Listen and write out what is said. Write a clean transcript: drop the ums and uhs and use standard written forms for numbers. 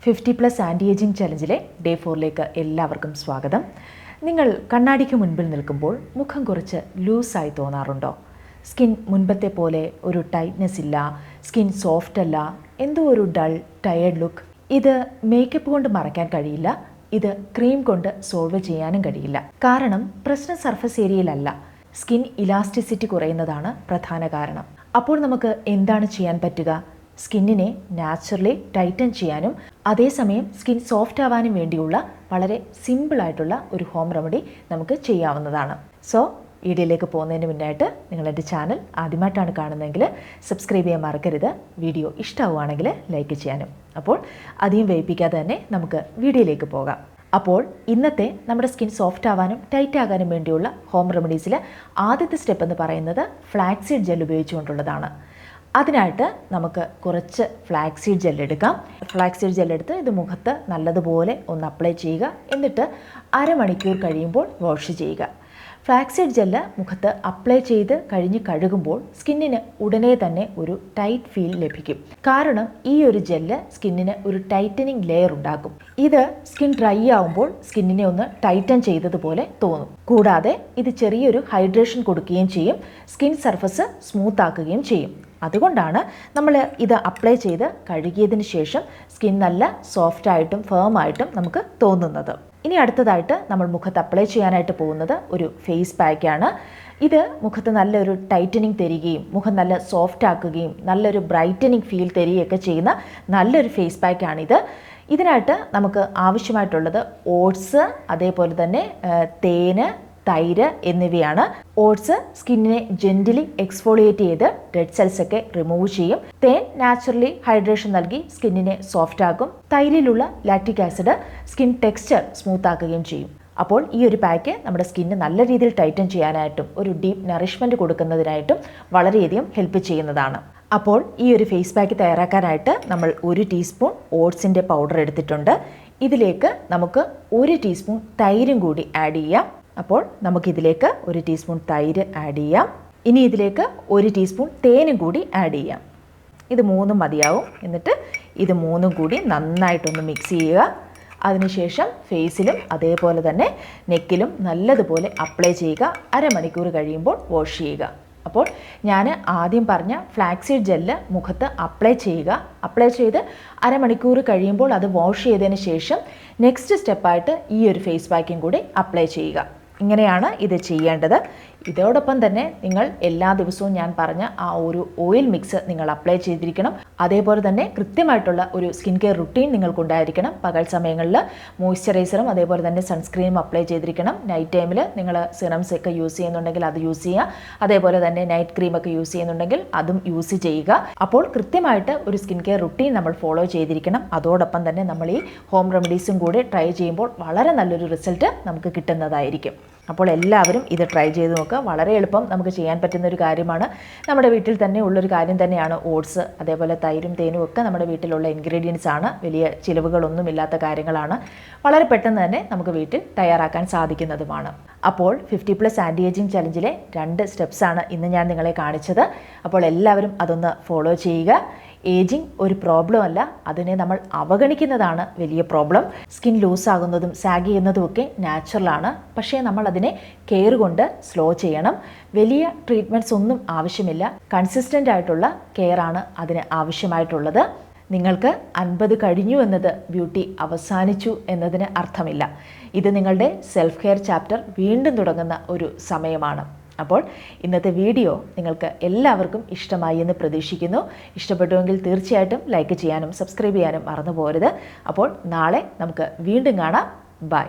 50+ anti ageing ചലഞ്ചിലെ day 4ലേക്ക് എല്ലാവർക്കും സ്വാഗതം. നിങ്ങൾ കണ്ണാടിക്ക് മുൻപിൽ നിൽക്കുമ്പോൾ മുഖം കുറച്ച് ലൂസായി തോന്നാറുണ്ടോ? സ്കിൻ മുൻപത്തെ പോലെ ഒരു ടൈറ്റ്നെസ് ഇല്ല, സ്കിൻ സോഫ്റ്റ് അല്ല, എന്തോ ഒരു ഡൾ ടയേർഡ് ലുക്ക്. ഇത് മേക്കപ്പ് കൊണ്ട് മറയ്ക്കാൻ കഴിയില്ല, ഇത് ക്രീം കൊണ്ട് സോൾവ് ചെയ്യാനും കഴിയില്ല. കാരണം പ്രശ്നം സർഫസ് ഏരിയയിലല്ല, സ്കിൻ ഇലാസ്റ്റിസിറ്റി കുറയുന്നതാണ് പ്രധാന കാരണം. അപ്പോൾ നമുക്ക് എന്താണ് ചെയ്യാൻ പറ്റുക? സ്കിന്നിനെ നാച്ചുറലി ടൈറ്റൻ ചെയ്യാനും അതേസമയം സ്കിൻ സോഫ്റ്റ് ആവാനും വേണ്ടിയുള്ള വളരെ സിമ്പിളായിട്ടുള്ള ഒരു ഹോം റെമഡി നമുക്ക് ചെയ്യാവുന്നതാണ്. സോ വീഡിയോയിലേക്ക് പോകുന്നതിന് മുന്നായിട്ട് നിങ്ങൾ എൻ്റെ ചാനൽ ആദ്യമായിട്ടാണ് കാണുന്നതെങ്കിൽ സബ്സ്ക്രൈബ് ചെയ്യാൻ മറക്കരുത്. വീഡിയോ ഇഷ്ടമാവുകയാണെങ്കിൽ ലൈക്ക് ചെയ്യാനും. അപ്പോൾ അധികം വൈകിപ്പിക്കാതെ തന്നെ നമുക്ക് വീഡിയോയിലേക്ക് പോകാം. അപ്പോൾ ഇന്നത്തെ നമ്മുടെ സ്കിൻ സോഫ്റ്റ് ആവാനും ടൈറ്റ് ആകാനും വേണ്ടിയുള്ള ഹോം റെമഡീസിൽ ആദ്യത്തെ സ്റ്റെപ്പ് എന്ന് പറയുന്നത് ഫ്ലാക്സീഡ് ജെൽ ഉപയോഗിച്ചുകൊണ്ടുള്ളതാണ്. അതിനായിട്ട് നമുക്ക് കുറച്ച് ഫ്ലാക്സീഡ് ജെൽ എടുക്കാം. ഫ്ലാക്സീഡ് ജെൽ എടുത്ത് ഇത് മുഖത്ത് നല്ലതുപോലെ ഒന്ന് അപ്ലൈ ചെയ്യുക. എന്നിട്ട് അരമണിക്കൂർ കഴിയുമ്പോൾ വാഷ് ചെയ്യുക. ഫ്ലാക്സീഡ് ജെല്ല് മുഖത്ത് അപ്ലൈ ചെയ്ത് കഴിഞ്ഞ് കഴുകുമ്പോൾ സ്കിന്നിന് ഉടനെ തന്നെ ഒരു ടൈറ്റ് ഫീൽ ലഭിക്കും. കാരണം ഈ ഒരു ജെല്ല് സ്കിന്നിന് ഒരു ടൈറ്റനിങ് ലെയർ ഉണ്ടാക്കും. ഇത് സ്കിൻ ഡ്രൈ ആവുമ്പോൾ സ്കിന്നിനെ ഒന്ന് ടൈറ്റൻ ചെയ്തതുപോലെ തോന്നും. കൂടാതെ ഇത് ചെറിയൊരു ഹൈഡ്രേഷൻ കൊടുക്കുകയും ചെയ്യും, സ്കിൻ സർഫസ് സ്മൂത്ത് ആക്കുകയും ചെയ്യും. അതുകൊണ്ടാണ് നമ്മൾ ഇത് അപ്ലൈ ചെയ്ത് കഴുകിയതിന് ശേഷം സ്കിൻ നല്ല സോഫ്റ്റായിട്ടും ഫേമായിട്ടും നമുക്ക് തോന്നുന്നത്. ഇനി അടുത്തതായിട്ട് നമ്മൾ മുഖത്ത് അപ്ലൈ ചെയ്യാനായിട്ട് പോകുന്നത് ഒരു ഫേസ് പാക്കാണ്. ഇത് മുഖത്ത് നല്ലൊരു ടൈറ്റനിങ് തരികയും മുഖം നല്ല സോഫ്റ്റ് ആക്കുകയും നല്ലൊരു ബ്രൈറ്റനിങ് ഫീൽ തരികയൊക്കെ ചെയ്യുന്ന നല്ലൊരു ഫേസ് പാക്കാണിത്. ഇതിനായിട്ട് നമുക്ക് ആവശ്യമായിട്ടുള്ളത് ഓട്സ്, അതേപോലെ തന്നെ തേന്, തൈര് എന്നിവയാണ്. ഓട്സ് സ്കിന്നിനെ ജെന്റിലി എക്സ്ഫോളിയേറ്റ് ചെയ്ത് ഡെഡ് സെൽസ് ഒക്കെ റിമൂവ് ചെയ്യും. തേൻ നാച്ചുറലി ഹൈഡ്രേഷൻ നൽകി സ്കിന്നിനെ സോഫ്റ്റ് ആക്കും. തൈരിലുള്ള lactic acid skin texture smooth ആക്കുകയും ചെയ്യും. അപ്പോൾ ഈ ഒരു പാക്ക് നമ്മുടെ സ്കിന്ന് നല്ല രീതിയിൽ ടൈറ്റൻ ചെയ്യാനായിട്ടും ഒരു ഡീപ്പ് നറിഷ്മെൻറ്റ് കൊടുക്കുന്നതിനായിട്ടും വളരെയധികം ഹെൽപ്പ് ചെയ്യുന്നതാണ്. അപ്പോൾ ഈ ഒരു ഫേസ് പാക്ക് തയ്യാറാക്കാനായിട്ട് നമ്മൾ 1 ടീസ്പൂൺ ഓട്സിൻ്റെ പൗഡർ എടുത്തിട്ടുണ്ട്. ഇതിലേക്ക് നമുക്ക് 1 ടീസ്പൂൺ തൈരും കൂടി ആഡ് ചെയ്യാം. അപ്പോൾ നമുക്കിതിലേക്ക് 1 ടീസ്പൂൺ തൈര് ആഡ് ചെയ്യാം. ഇനി ഇതിലേക്ക് 1 ടീസ്പൂൺ തേനും കൂടി ആഡ് ചെയ്യാം. ഇത് 3 മതിയാവും. എന്നിട്ട് ഇത് 3 കൂടി നന്നായിട്ടൊന്ന് മിക്സ് ചെയ്യുക. അതിനുശേഷം ഫേസിലും അതേപോലെ തന്നെ നെക്കിലും നല്ലതുപോലെ അപ്ലൈ ചെയ്യുക. അരമണിക്കൂർ കഴിയുമ്പോൾ വാഷ് ചെയ്യുക. അപ്പോൾ ഞാൻ ആദ്യം പറഞ്ഞ ഫ്ലാക്സീഡ് ജെല്ല് മുഖത്ത് അപ്ലൈ ചെയ്യുക. അപ്ലൈ ചെയ്ത് അരമണിക്കൂർ കഴിയുമ്പോൾ അത് വാഷ് ചെയ്തതിന് ശേഷം നെക്സ്റ്റ് സ്റ്റെപ്പായിട്ട് ഈ ഒരു ഫേസ് പാക്കും കൂടി അപ്ലൈ ചെയ്യുക. ഇങ്ങനെയാണ് ഇത് ചെയ്യേണ്ടത്. ഇതോടൊപ്പം തന്നെ നിങ്ങൾ എല്ലാ ദിവസവും ഞാൻ പറഞ്ഞ ആ ഒരു ഓയിൽ മിക്സ് നിങ്ങൾ അപ്ലൈ ചെയ്തിരിക്കണം. അതേപോലെ തന്നെ കൃത്യമായിട്ടുള്ള ഒരു സ്കിൻ കെയർ റുട്ടീൻ നിങ്ങൾക്കുണ്ടായിരിക്കണം. പകൽ സമയങ്ങളിൽ മോയ്സ്ചറൈസറും അതേപോലെ തന്നെ സൺസ്ക്രീനും അപ്ലൈ ചെയ്തിരിക്കണം. നൈറ്റ് ടൈമിൽ നിങ്ങൾ സിറംസ് ഒക്കെ യൂസ് ചെയ്യുന്നുണ്ടെങ്കിൽ അത് യൂസ് ചെയ്യുക. അതേപോലെ തന്നെ നൈറ്റ് ക്രീമൊക്കെ യൂസ് ചെയ്യുന്നുണ്ടെങ്കിൽ അതും യൂസ് ചെയ്യുക. അപ്പോൾ കൃത്യമായിട്ട് ഒരു സ്കിൻ കെയർ റുട്ടീൻ നമ്മൾ ഫോളോ ചെയ്തിരിക്കണം. അതോടൊപ്പം തന്നെ നമ്മൾ ഈ ഹോം റെമഡീസും കൂടി ട്രൈ ചെയ്യുമ്പോൾ വളരെ നല്ലൊരു റിസൾട്ട് നമുക്ക് കിട്ടുന്നതായിരിക്കും. അപ്പോൾ എല്ലാവരും ഇത് ട്രൈ ചെയ്ത് നോക്കുക. വളരെ എളുപ്പം നമുക്ക് ചെയ്യാൻ പറ്റുന്ന ഒരു കാര്യമാണ്. നമ്മുടെ വീട്ടിൽ തന്നെ ഉള്ളൊരു കാര്യം തന്നെയാണ് ഓട്സ്. അതേപോലെ തൈരും തേനും ഒക്കെ നമ്മുടെ വീട്ടിലുള്ള ഇൻഗ്രീഡിയൻസ് ആണ്. വലിയ ചിലവുകളൊന്നുമില്ലാത്ത കാര്യങ്ങളാണ്. വളരെ പെട്ടെന്ന് തന്നെ നമുക്ക് വീട്ടിൽ തയ്യാറാക്കാൻ സാധിക്കുന്നതുമാണ്. അപ്പോൾ 50+ ആൻറ്റി ഏജിങ് ചലഞ്ചിലെ 2 സ്റ്റെപ്സാണ് ഇന്ന് ഞാൻ നിങ്ങളെ കാണിച്ചത്. അപ്പോൾ എല്ലാവരും അതൊന്ന് ഫോളോ ചെയ്യുക. ഏജിങ് ഒരു പ്രോബ്ലം അല്ല, അതിനെ നമ്മൾ അവഗണിക്കുന്നതാണ് വലിയ പ്രോബ്ലം. സ്കിൻ ലൂസാകുന്നതും സാഗ് ചെയ്യുന്നതും ഒക്കെ നാച്ചുറലാണ്. പക്ഷേ നമ്മൾ അതിനെ കെയർ കൊണ്ട് സ്ലോ ചെയ്യണം. വലിയ ട്രീറ്റ്മെൻറ്റ്സ് ഒന്നും ആവശ്യമില്ല. കൺസിസ്റ്റൻ്റ് ആയിട്ടുള്ള കെയർ ആണ് അതിന് ആവശ്യമായിട്ടുള്ളത്. നിങ്ങൾക്ക് 50 കഴിഞ്ഞു എന്നത് ബ്യൂട്ടി അവസാനിച്ചു എന്നതിന് അർത്ഥമില്ല. ഇത് നിങ്ങളുടെ സെൽഫ് കെയർ ചാപ്റ്റർ വീണ്ടും തുടങ്ങുന്ന ഒരു സമയമാണ്. അപ്പോൾ ഇന്നത്തെ വീഡിയോ നിങ്ങൾക്ക് എല്ലാവർക്കും ഇഷ്ടമായി എന്ന് പ്രതീക്ഷിക്കുന്നു. ഇഷ്ടപ്പെട്ടുവെങ്കിൽ തീർച്ചയായിട്ടും ലൈക്ക് ചെയ്യാനും സബ്സ്ക്രൈബ് ചെയ്യാനും മറന്നു പോകരുത്. അപ്പോൾ നാളെ നമുക്ക് വീണ്ടും കാണാം. ബൈ.